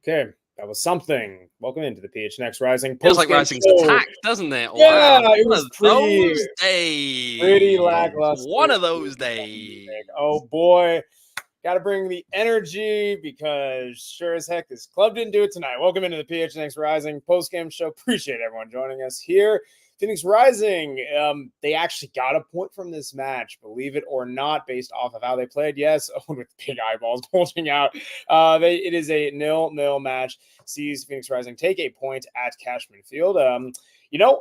Okay, that was something. Welcome into the PHNX Rising. Feels like Rising's attack, doesn't it? Yeah, wow. it was those days. Pretty lackluster. One of those days. Oh boy, got to bring the energy because sure as heck this club didn't do it tonight. Welcome into the PHNX Rising post-game show. Appreciate everyone joining us here. Phoenix Rising, they actually got a point from this match, believe it or not, based off of how they played. Yes, Owain with big eyeballs bulging out. It is a 0-0 match. Sees Phoenix Rising take a point at Cashman Field.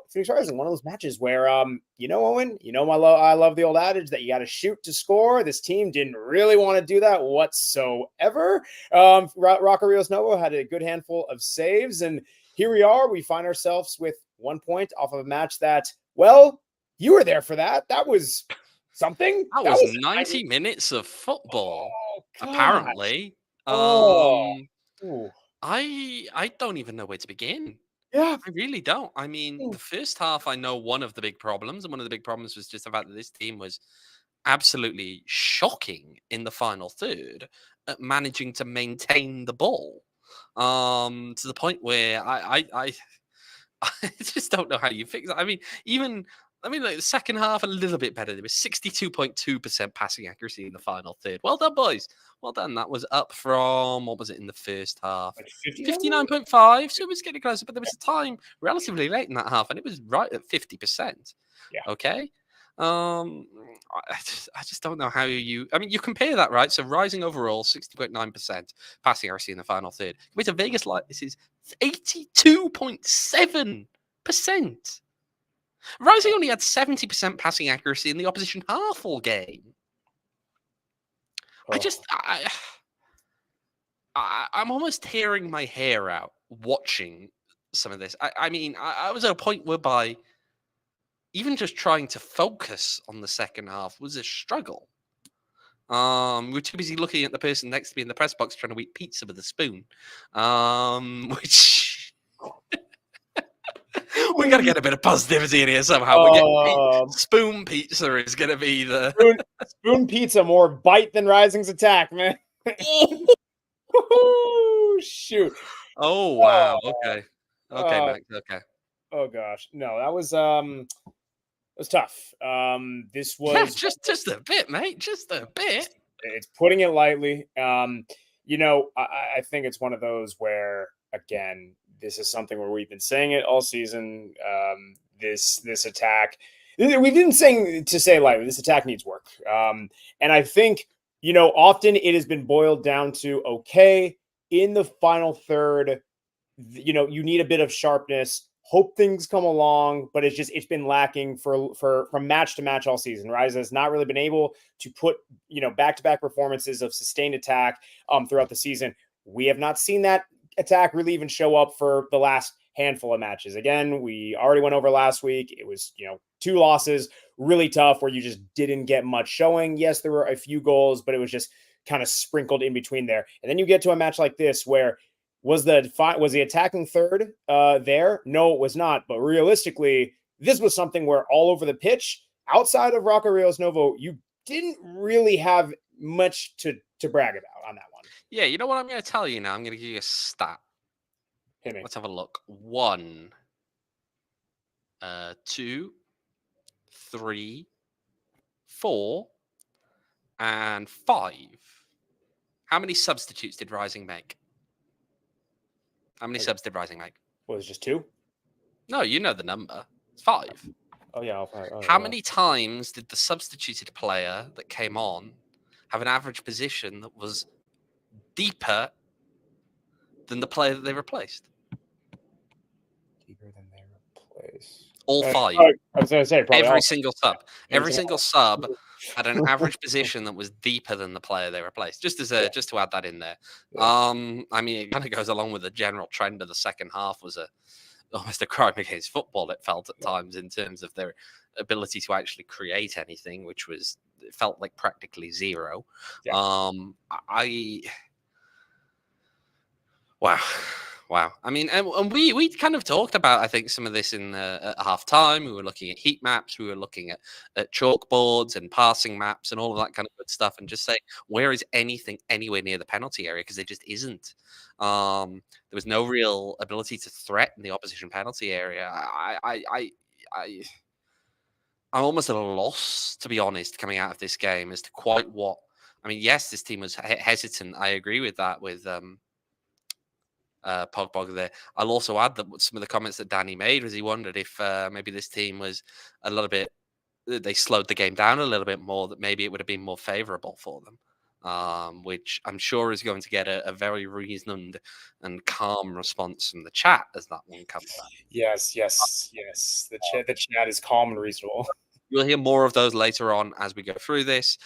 Phoenix Rising, one of those matches where, Owain, I love the old adage that you got to shoot to score. This team didn't really want to do that whatsoever. Rocco Rios Novo had a good handful of saves, and here we are. We find ourselves with 1 point off of a match that, well, you were there for that. That was something. That was 90 minutes of football, apparently. I don't even know where to begin. Yeah. I really don't. I mean, the first half, I know one of the big problems, and one of the big problems was just the fact that this team was absolutely shocking in the final third at managing to maintain the ball. To the point where I just don't know how you fix it. I mean, like the second half a little bit better. There was 62.2% passing accuracy in the final third. Well done, boys. Well done. That was up from, what was it in the first half? 59.5. So it was getting closer, but there was a time relatively late in that half, and it was right at 50%. Yeah. Okay. I just don't know how you compare that, right? So Rising overall 60.9% passing accuracy in the final third. With a Vegas Light, this is 82.7%. Rising only had 70% passing accuracy in the opposition half all game. I'm almost tearing my hair out watching some of this. I was at a point whereby even just trying to focus on the second half was a struggle. We're too busy looking at the person next to me in the press box trying to eat pizza with a spoon, which we got to get a bit of positivity in here somehow. Spoon pizza is going to be the spoon pizza, more bite than Rising's attack, man. Shoot. Oh wow. Okay, Max. Okay. Oh gosh, no, that was it was tough. This was just a bit, mate. Just a bit. It's putting it lightly. I think it's one of those where, again, this is something where we've been saying it all season. This attack, we've been saying to say lightly, this attack needs work. And I think, often it has been boiled down to, okay, in the final third, you need a bit of sharpness. Hope things come along, but it's been lacking from match to match all season. Ryza has not really been able to put, back-to-back performances of sustained attack throughout the season. We have not seen that attack really even show up for the last handful of matches. Again, we already went over last week. It was, 2 losses, really tough, where you just didn't get much showing. Yes, there were a few goals, but it was just kind of sprinkled in between there. And then you get to a match like this where was the attacking third there? No, it was not. But realistically, this was something where all over the pitch, outside of Rocco Rios Novo, you didn't really have much to brag about on that one. Yeah, you know what I'm going to tell you now? I'm going to give you a stat. Hit me. Let's have a look. 1, 2, 3, 4, and 5. How many substitutes did Rising make? How many subs did Rising make? Was it just 2? No, you know the number. It's 5. Oh, yeah. How many times did the substituted player that came on have an average position that was deeper than the player that they replaced? Deeper than they replaced. All 5. I was going to say probably Every all. single sub. Every single sub had an average position that was deeper than the player they replaced. Just to add that in there. Yeah. I mean, it kind of goes along with the general trend of the second half was almost a crime against football. It felt at times in terms of their ability to actually create anything, which it felt like practically zero. Yeah. Wow. I mean, and we kind of talked about, I think, some of this at half time. We were looking at heat maps, we were looking at chalkboards and passing maps and all of that kind of good stuff, and just saying, where is anything anywhere near the penalty area? Because there just isn't. There was no real ability to threaten the opposition penalty area. I'm almost at a loss, to be honest, coming out of this game as to quite what. I mean, yes, this team was hesitant. I agree with that. With Pogba there. I'll also add that some of the comments that Danny made was he wondered if maybe this team was a little bit, they slowed the game down a little bit more, that maybe it would have been more favourable for them, which I'm sure is going to get a very reasoned and calm response from the chat as that one comes up. Yes. The chat is calm and reasonable. You'll hear more of those later on as we go through this.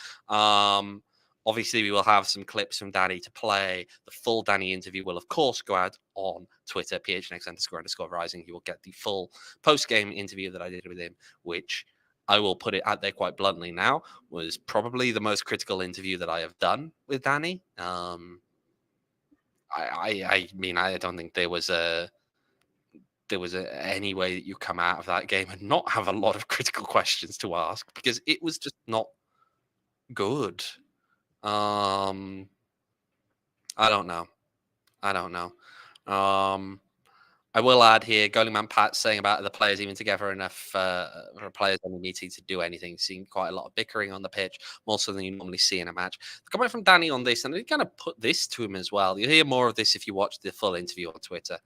Obviously, we will have some clips from Danny to play. The full Danny interview will, of course, go out on Twitter, PHNX__rising. You will get the full post-game interview that I did with him, which I will put it out there quite bluntly now, was probably the most critical interview that I have done with Danny. I mean, I don't think there was any way that you come out of that game and not have a lot of critical questions to ask, because it was just not good. I don't know. I will add here, Goalie Man Pat saying about the players even together enough for players only meeting to do anything. Seeing quite a lot of bickering on the pitch, more so than you normally see in a match. The comment from Danny on this, and he kind of put this to him as well. You'll hear more of this if you watch the full interview on Twitter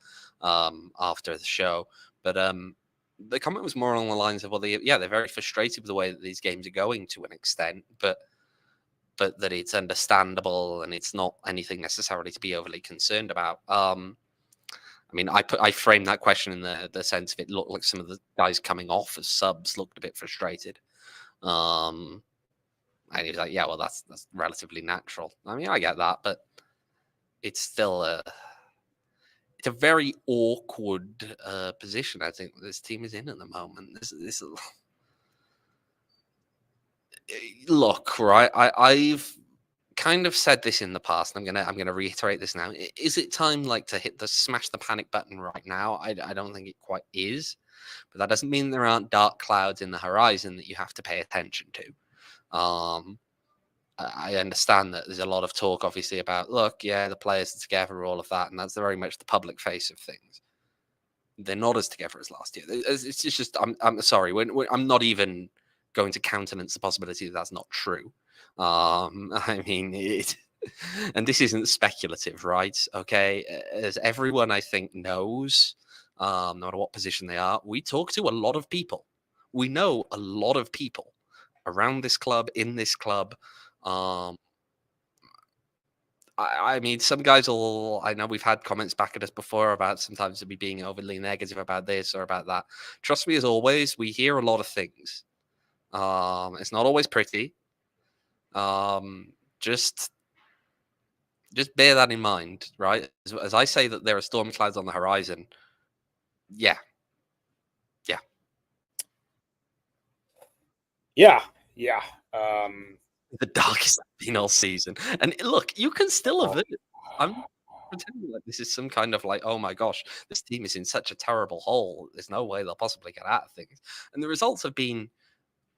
after the show. But the comment was more along the lines of, well, they're very frustrated with the way that these games are going to an extent, but that it's understandable and it's not anything necessarily to be overly concerned about. I mean, I framed that question in the sense of it looked like some of the guys coming off as subs looked a bit frustrated. And he was like, yeah, well, that's relatively natural. I mean, I get that, but it's still it's a very awkward position, I think, this team is in at the moment. This look, right, I've kind of said this in the past, and I'm gonna reiterate this now. Is it time to smash the panic button right now? I don't think it quite is, but that doesn't mean there aren't dark clouds in the horizon that you have to pay attention to. I understand that there's a lot of talk, obviously, about the players are together, all of that, and that's very much the public face of things. They're not as together as last year. It's just I'm sorry. I'm not even going to countenance the possibility that that's not true. I mean, and this isn't speculative, right? Okay, as everyone I think knows, no matter what position they are, we talk to a lot of people. We know a lot of people around this club, in this club. I mean, some guys will. I know we've had comments back at us before about sometimes to be being overly negative about this or about that. Trust me, as always, we hear a lot of things. It's not always pretty. Just bear that in mind, right? As I say that there are storm clouds on the horizon. Yeah. The darkest I've been all season. And look, you can still avert it. I'm not pretending like this is some kind of oh my gosh, this team is in such a terrible hole. There's no way they'll possibly get out of things. And the results have been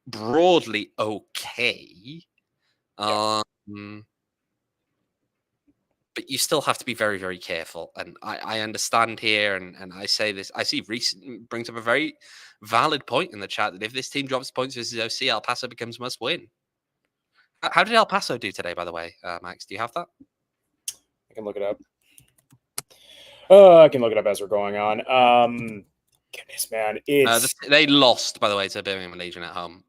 broadly okay. But you still have to be very, very careful. And I understand here, and I say this, I see recent brings up a very valid point in the chat that if this team drops points versus OC, El Paso becomes must win. How did El Paso do today, by the way, Max? Do you have that? I can look it up. I can look it up as we're going on. Goodness, man. They lost, by the way, to Birmingham Legion at home.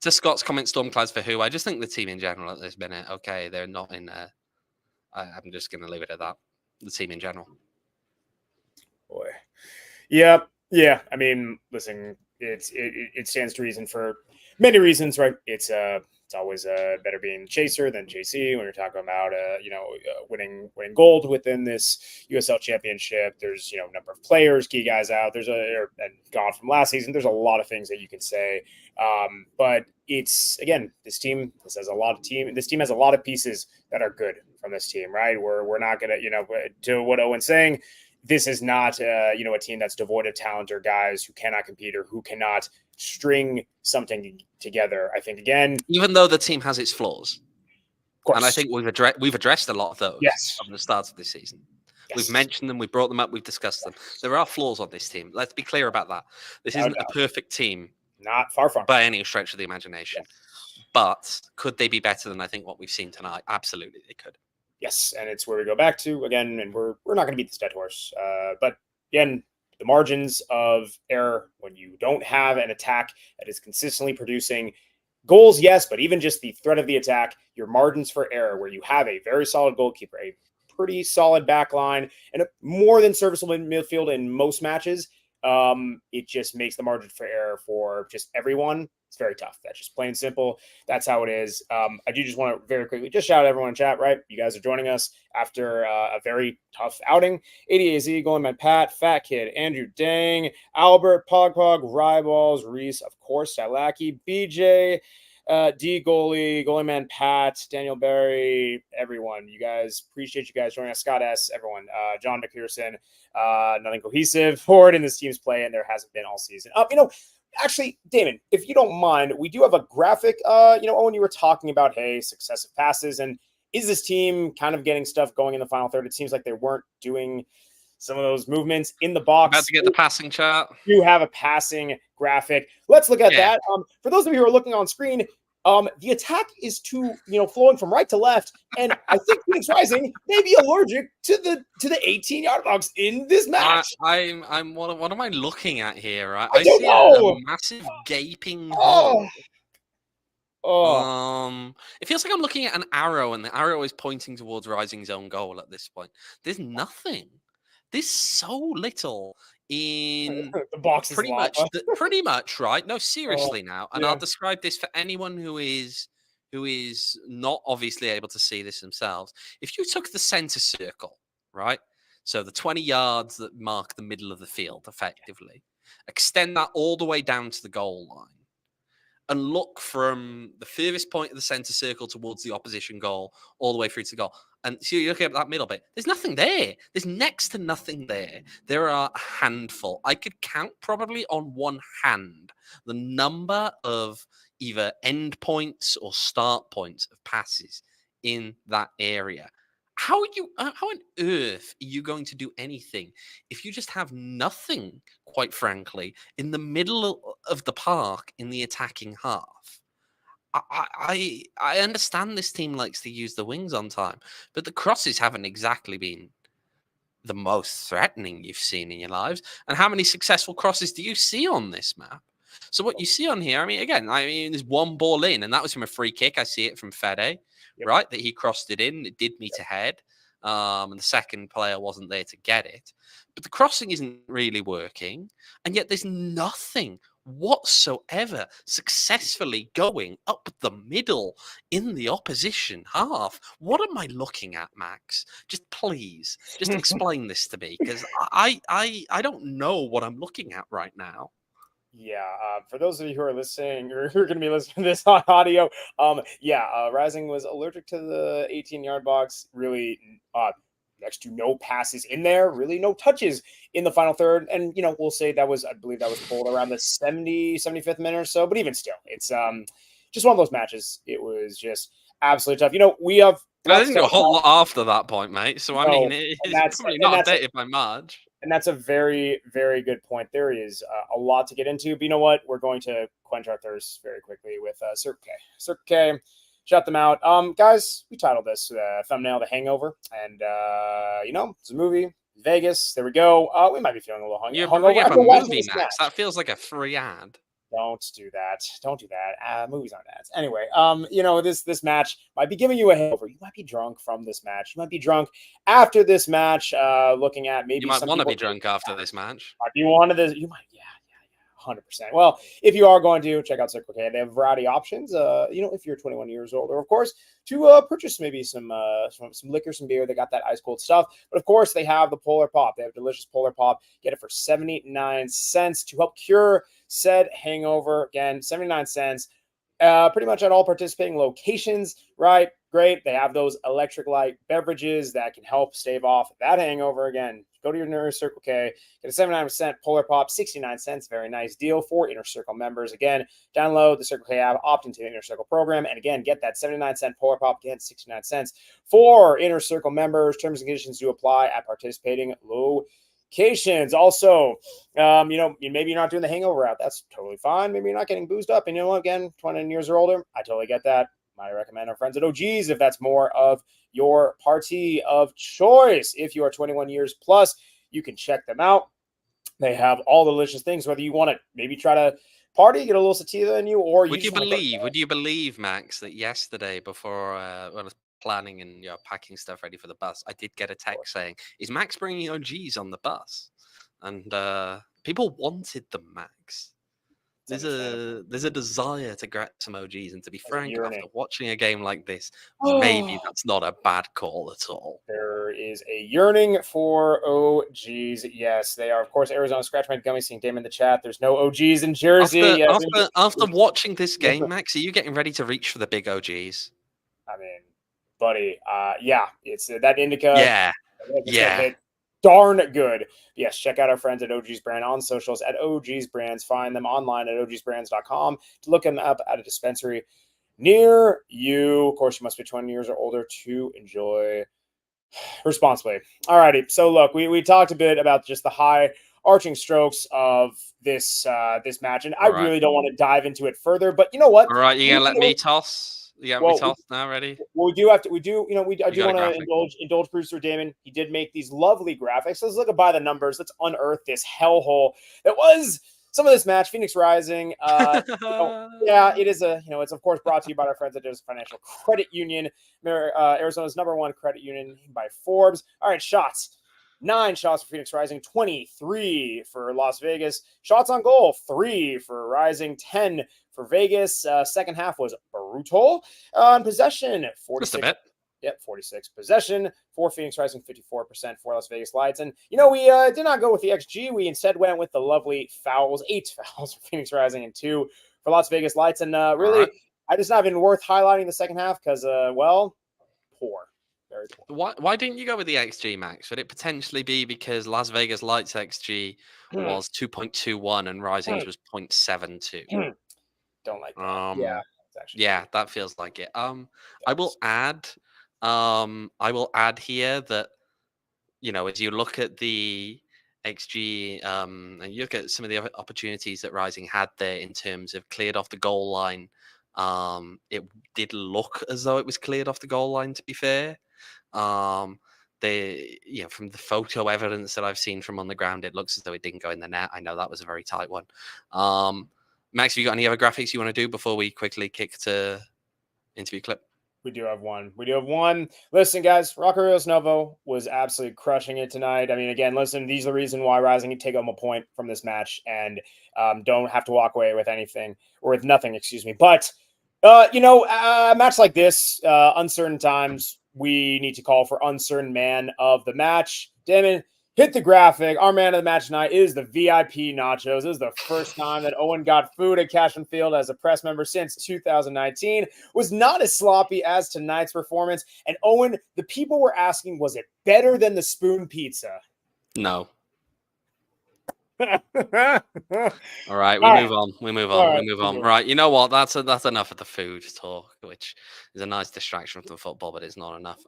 To Scott's comment, storm clouds for who? I just think the team in general at this minute, okay, they're not in... I'm just going to leave it at that. The team in general. Boy. Yep. Yeah, I mean, listen, it stands to reason for many reasons, right? It's always better being chaser than JC when you're talking about winning gold within this USL Championship. There's number of players, key guys out. And gone from last season. There's a lot of things that you can say, but it's again this team. This team has a lot of pieces that are good from this team, right? We're not gonna to what Owen's saying, this is not a team that's devoid of talent or guys who cannot compete or who cannot string something together. I think again, even though the team has its flaws, of course, and I think we've addressed a lot of those yes, from the start of this season. yes, We've mentioned them, we've brought them up, we've discussed them. There are flaws on this team. Let's be clear about that. This no isn't a doubt, perfect team not far from by any stretch of the imagination. yes. But could they be better than I think what we've seen tonight? Absolutely, they could. Yes, and it's where we go back to again, and we're not going to beat this dead horse. But again, the margins of error when you don't have an attack that is consistently producing goals, yes, but even just the threat of the attack, your margins for error, where you have a very solid goalkeeper, a pretty solid back line, and a more than serviceable midfield in most matches, it just makes the margin for error for just everyone. It's very tough. That's just plain simple. That's how it is. I do just want to very quickly just shout out everyone in chat, right? You guys are joining us after a very tough outing. ADAZ, Going Man Pat, Fat Kid, Andrew Dang, Albert, Pog, Ryballs, Reese, of course, Salaki, BJ, D Goalie Man Pat, Daniel Barry, everyone. You guys, appreciate you guys joining us. Scott S, everyone. John McPherson, nothing cohesive forward in this team's play, and there hasn't been all season. Actually, Damon, if you don't mind, we do have a graphic. Owen, you were talking about, hey, successive passes, and is this team kind of getting stuff going in the final third? It seems like they weren't doing some of those movements in the box. About to get the passing chart. You have a passing graphic. Let's look at that. For those of you who are looking on screen, the attack is flowing from right to left, and I think Phoenix Rising may be allergic to the 18-yard box in this match. I'm what am I looking at here? Right? I don't see know. A massive gaping hole. It feels like I'm looking at an arrow, and the arrow is pointing towards Rising's own goal at this point. There's nothing. There's so little in the box is pretty much, right? No, seriously now. And I'll describe this for anyone who is not obviously able to see this themselves. If you took the center circle, right? So the 20 yards that mark the middle of the field effectively, extend that all the way down to the goal line, and look from the furthest point of the center circle towards the opposition goal all the way through to the goal. And so you look at that middle bit, there's nothing there. There's next to nothing there. There are a handful. I could count probably on one hand the number of either end points or start points of passes in that area. How on earth are you going to do anything if you just have nothing, quite frankly, in the middle of the park in the attacking half? I understand this team likes to use the wings on time, but the crosses haven't exactly been the most threatening you've seen in your lives. And how many successful crosses do you see on this map? So what you see on here, there's one ball in, and that was from a free kick. I see it from Fede, right? That he crossed it in. It did meet a head. And the second player wasn't there to get it. But the crossing isn't really working. And yet there's nothing whatsoever successfully going up the middle in the opposition half. What am I looking at, Max? Just please, just explain this to me, because I don't know what I'm looking at right now. Yeah, for those of you who are listening, or who are going to be listening to this on audio, Rising was allergic to the 18-yard box. Really, next to no passes in there, really no touches in the final third. And, we'll say I believe that was pulled around the 75th minute or so. But even still, it's just one of those matches. It was just absolutely tough. We have... I didn't go a whole lot after that point, mate. So, it's probably not updated by March. And that's a very, very good point. There is a lot to get into. But you know what? We're going to quench our thirst very quickly with Cirque K. Cirque K, shout them out. Guys, we titled this thumbnail The Hangover. And, it's a movie. Vegas. There we go. We might be feeling a little hungover. You're bringing up a movie, Max. That feels like a free ad. Don't do that. Don't do that. Movies aren't ads. Anyway, this match might be giving you a hangover. You might be drunk from this match. You might be drunk after this match. Looking at maybe You might some want to people be drunk after this match. might be one of the. You might, yeah. 100%. Well, if you are going to check out Circle K, they have a variety of options. If you're 21 years old, or of course to purchase maybe some liquor, some beer. They got that ice cold stuff, but of course they have the Polar Pop. They have delicious Polar Pop. Get it for 79 cents to help cure said hangover. Again, 79 cents. Pretty much at all participating locations, right? Great. They have those electric light beverages that can help stave off that hangover. Again, go to your nearest Circle K, get a 79% Polar Pop, 69 cents. Very nice deal for Inner Circle members. Again, download the Circle K app, opt into the Inner Circle program, and again, get that 79-cent Polar Pop, again, 69 cents for Inner Circle members. Terms and conditions do apply at participating locations. Also, maybe you're not doing the hangover route. That's totally fine. Maybe you're not getting boozed up. And again, 20 years or older, I totally get that. I recommend our friends at OGs if that's more of your party of choice. If you are 21 years plus, you can check them out. They have all the delicious things, whether you want to maybe try to party, get a little sativa in you, or would you believe, Max, that yesterday before when I was planning and packing stuff ready for the bus, I did get a text saying, "Is Max bringing OGs on the bus?" And people wanted them, Max. There's a desire to grab some OGs, and to be frank, after watching a game like this, maybe that's not a bad call at all. There is a yearning for OGs. Yes, they are, of course, Arizona Scratchman Gummy. Seeing Damon in the chat. There's no OGs in Jersey. After watching this game, Max, are you getting ready to reach for the big OGs? I mean, buddy, it's that indica. Yeah. Darn good. Yes, check out our friends at OG's Brand on socials at OG's Brands. Find them online at ogsbrands.com to look them up at a dispensary near you. Of course, you must be 20 years or older to enjoy responsibly. All righty. So look, we talked a bit about just the high arching strokes of this match, and I really don't want to dive into it further. But you know what? All right, you're gonna let me toss. You got me tossed now, ready? Well, I do want to indulge producer Damon. He did make these lovely graphics. Let's look at by the numbers. Let's unearth this hellhole that was some of this match. Phoenix Rising. It is it's of course brought to you by our friends at Arizona Financial Credit Union, Arizona's #1 credit union by Forbes. All right, shots. 9 shots for Phoenix Rising, 23 for Las Vegas. Shots on goal, 3 for Rising, 10 for Vegas. Second half was brutal. On possession, 46. Just a bit. Yep, 46 possession for Phoenix Rising, 54% for Las Vegas Lights. And, we did not go with the XG. We instead went with the lovely fouls, 8 fouls for Phoenix Rising and 2 for Las Vegas Lights. And really, I just not even worth highlighting the second half because, poor. Very poor. Why didn't you go with the XG, Max? Would it potentially be because Las Vegas Lights XG was 2.21 and Rising's was 0.72? Don't like that. Yeah, that feels like it. I will add here that as you look at the XG and you look at some of the opportunities that Rising had there in terms of cleared off the goal line, it did look as though it was cleared off the goal line, to be fair. From the photo evidence that I've seen from on the ground, it looks as though it didn't go in the net. I know that was a very tight one. Max, have you got any other graphics you want to do before we quickly kick to interview clip? We do have one. Listen, guys, Rocco Rios Novo was absolutely crushing it tonight. I mean, again, listen, these are the reason why Rising can take home a point from this match and don't have to walk away with anything or with nothing, excuse me. But, a match like this, uncertain times, we need to call for uncertain man of the match. Damon, hit the graphic. Our man of the match tonight is the VIP nachos. This is the first time that Owain got food at Cashman Field as a press member since 2019. Was not as sloppy as tonight's performance. And Owain, the people were asking, was it better than the spoon pizza? No. All right, we move on. Right, you know what? That's enough of the food talk, which is a nice distraction from the football, but it's not enough.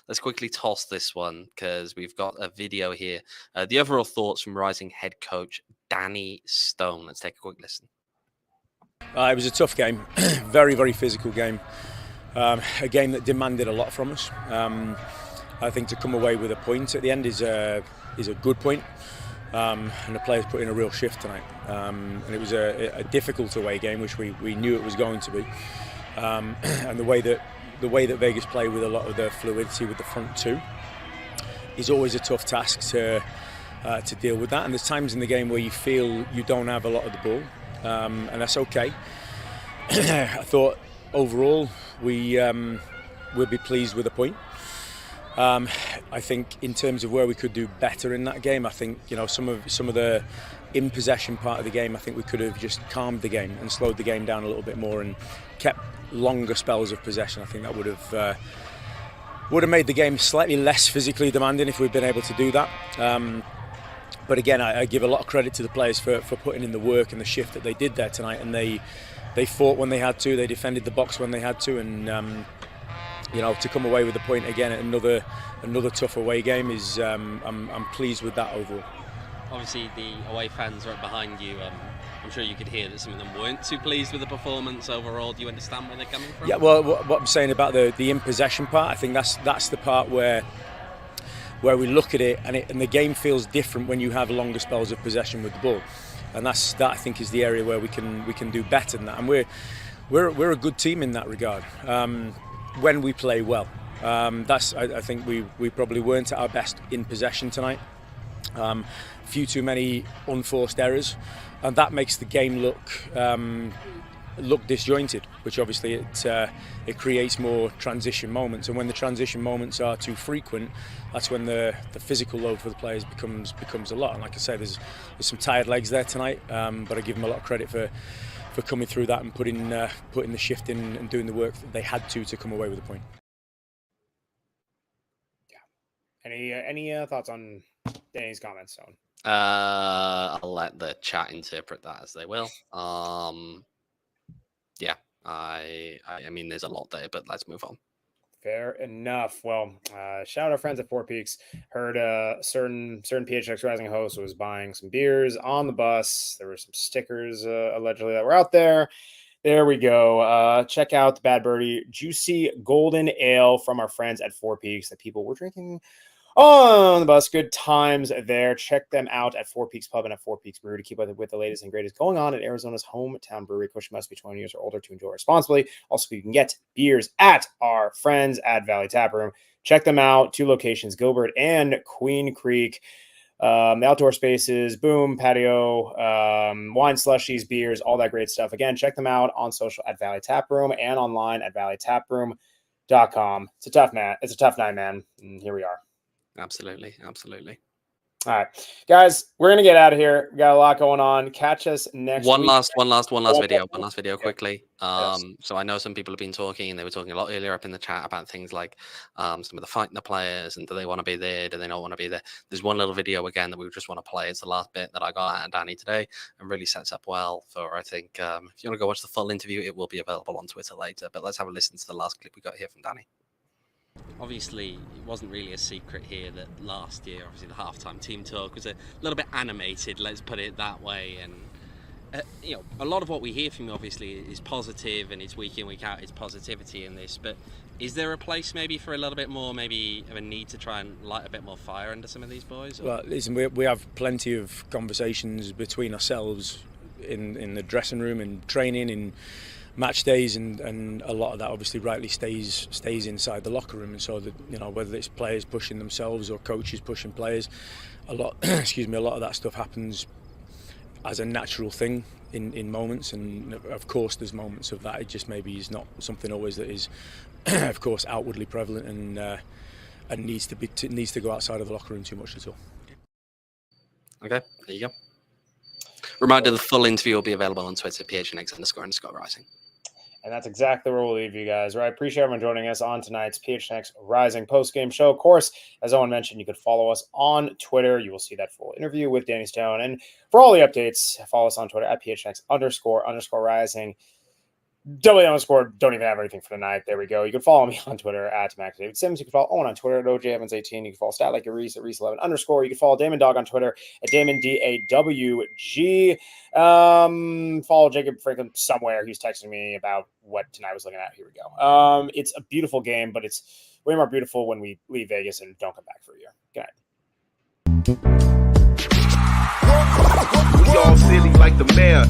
Let's quickly toss this one because we've got a video here. The overall thoughts from Rising head coach Danny Stone. Let's take a quick listen. It was a tough game, very, very physical game. A game that demanded a lot from us. I think to come away with a point at the end is a good point. and the players put in a real shift tonight. And it was a difficult away game, which we knew it was going to be. And the way that Vegas play with a lot of the fluidity with the front two is always a tough task to deal with that. And there's times in the game where you feel you don't have a lot of the ball, and that's okay. I thought overall we'll be pleased with a point. I think in terms of where we could do better in that game, I think some of the in possession part of the game, I think we could have just calmed the game and slowed the game down a little bit more and kept longer spells of possession. I think that would have made the game slightly less physically demanding if we'd been able to do that. But again, I give a lot of credit to the players for putting in the work and the shift that they did there tonight, and they fought when they had to, they defended the box when they had to, and to come away with a point again at another tough away game is I'm pleased with that overall. Obviously, the away fans right behind you. I'm sure you could hear that some of them weren't too pleased with the performance overall. Do you understand where they're coming from? Yeah, well, what I'm saying about the in possession part, I think that's the part where we look at it and the game feels different when you have longer spells of possession with the ball, and that I think is the area where we can do better than that. And we're a good team in that regard when we play well. I think we probably weren't at our best in possession tonight. Few too many unforced errors, and that makes the game look disjointed, which obviously it creates more transition moments, and when the transition moments are too frequent, that's when the physical load for the players becomes a lot. And like I say, there's some tired legs there tonight, but I give them a lot of credit for coming through that and putting the shift in and doing the work that they had to come away with a point. Yeah. Any thoughts on Danny's comments, Owen? I'll let the chat interpret that as they will. Yeah, I mean, there's a lot there, but let's move on. Fair enough. Well, shout out our friends at Four Peaks. Heard a certain PHX Rising host was buying some beers on the bus. There were some stickers allegedly that were out there. There we go. Check out the Bad Birdie Juicy Golden Ale from our friends at Four Peaks that people were drinking on the bus. Good times there. Check them out at Four Peaks Pub and at Four Peaks Brew to keep up with the latest and greatest going on at Arizona's hometown brewery. Of course, you must be 20 years or older to enjoy responsibly. Also, you can get beers at our friends at Valley Taproom. Check them out. 2 locations, Gilbert and Queen Creek. The outdoor spaces, boom, patio, wine slushies, beers, all that great stuff. Again, check them out on social at Valley Taproom and online at valleytaproom.com. It's a tough night, man. And here we are. Absolutely. All right, guys, we're gonna get out of here. We got a lot going on. Catch us next One week. last video quickly. Yes. So I know some people have been talking, and they were talking a lot earlier up in the chat about things like some of the fighting the players, and do they want to be there? Do they not want to be there? There's one little video again that we just want to play. It's the last bit that I got out of Danny today, and really sets up well for, I think, if you want to go watch the full interview, it will be available on Twitter later. But let's have a listen to the last clip we got here from Danny. Obviously, it wasn't really a secret here that last year, obviously, the halftime team talk was a little bit animated, let's put it that way. And, a lot of what we hear from you, obviously, is positive, and it's week in, week out, it's positivity in this. But is there a place maybe for a little bit more, maybe of a need to try and light a bit more fire under some of these boys? Or? Well, listen, we have plenty of conversations between ourselves in the dressing room and training and match days, and a lot of that obviously rightly stays inside the locker room. And so that, whether it's players pushing themselves or coaches pushing players, a lot of that stuff happens as a natural thing in moments. And of course there's moments of that. It just maybe is not something always that is of course outwardly prevalent and needs to go outside of the locker room too much at all. Okay, there you go. Reminder, the full interview will be available on Twitter, PHNX__rising. And that's exactly where we'll leave you guys. Right. I appreciate everyone joining us on tonight's PHNX Rising post-game show. Of course, as Owen mentioned, you could follow us on Twitter. You will see that full interview with Danny Stone. And for all the updates, follow us on Twitter at PHNX__rising. Don't even have anything for tonight. There we go. You can follow me on Twitter at Max David Sims. You can follow Owen on Twitter at OJEvans18. You can follow Stat Like Your Reese at Reese11 _. You can follow Damon Dog on Twitter at DamonDAWG. Follow Jacob Franklin somewhere. He's texting me about what tonight was looking at. Here we go. It's a beautiful game, but it's way more beautiful when we leave Vegas and don't come back for a year. Good night. We all silly like the mayor.